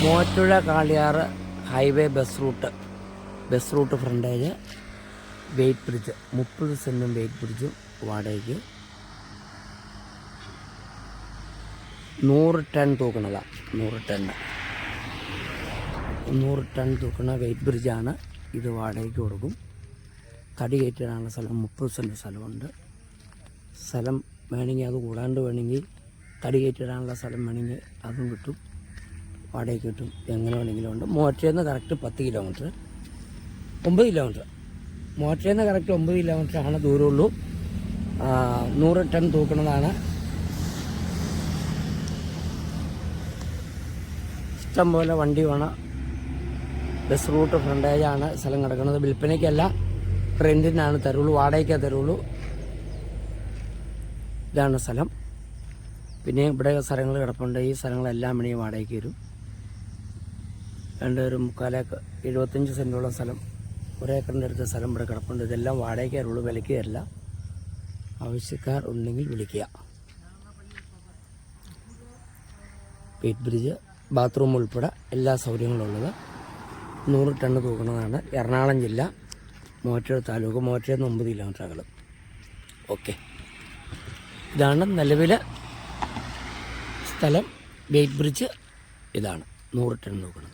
Muvattupuzha Kaliyar highway bus route frontage weight bridge 30 സെൻറ്റും weight ബ്രിഡ്ജും വാടകയ്ക്ക് 100 ടൺ തൂക്കണതാണ്. 100 ടൺ തൂക്കണ വെയ്റ്റ് ബ്രിഡ്ജാണ്. ഇത് വാടകയ്ക്ക് കൊടുക്കും. തടി കയറ്റാനുള്ള സ്ഥലം 30 സെൻറ്റ് സ്ഥലമുണ്ട്. സ്ഥലം വേണമെങ്കിൽ അത് കൂടാണ്ട് വേണമെങ്കിൽ തടി കയറ്റിടാനുള്ള സ്ഥലം വേണമെങ്കിൽ അതും കിട്ടും, വാടകയ്ക്ക് കിട്ടും. എങ്ങനെ വേണമെങ്കിലും ഉണ്ട്. മൂവാറ്റുപുഴയിൽ നിന്ന് കറക്റ്റ് 9 കിലോമീറ്റർ. മൂവാറ്റുപുഴയിൽ നിന്ന് കറക്റ്റ് 9 കിലോമീറ്റർ ആണ് ദൂരമുള്ളൂ. 100 ടൺ തൂക്കണതാണ്. ഇഷ്ടം പോലെ വണ്ടി വേണം. ബസ് റൂട്ട് ഫ്രണ്ടേജാണ് സ്ഥലം കിടക്കുന്നത്. വിൽപ്പനയ്ക്കല്ല, റെൻറ്റിനാണ് തരുള്ളൂ, വാടകയ്ക്കേ തരുള്ളൂ. ഇതാണ് സ്ഥലം. പിന്നെ ഇവിടെ സ്ഥലങ്ങൾ കിടപ്പുണ്ട്. ഈ സ്ഥലങ്ങളെല്ലാം വേണമെങ്കിൽ വാടകയ്ക്ക് വരും. 2.25 ഏക്കർ 75 സെൻറ്റുള്ള സ്ഥലം, 1 ഏക്കറിൻ്റെ അടുത്ത സ്ഥലം ഇവിടെ കിടപ്പുണ്ട്. ഇതെല്ലാം വാടകയ്ക്ക് തരുള്ളൂ, വിലയ്ക്ക് തരില്ല. ആവശ്യക്കാർ ഉണ്ടെങ്കിൽ വിളിക്കുക. വെയ്റ്റ് ബ്രിഡ്ജ്, ബാത്റൂം ഉൾപ്പെടെ എല്ലാ സൗകര്യങ്ങളും ഉള്ളത്. 100 ടണ്ണ് തൂക്കുന്നതാണ്. എറണാകുളം ജില്ല, മൂവാറ്റുപുഴ താലൂക്ക്. മൂവാറ്റുപുഴയിൽ നിന്ന് 9 കിലോമീറ്റർ അകലും. ഓക്കെ, ഇതാണ് നിലവിലെ സ്ഥലം. വെയ്റ്റ് ബ്രിഡ്ജ് ഇതാണ്. 100 ടൺ തൂക്കണം.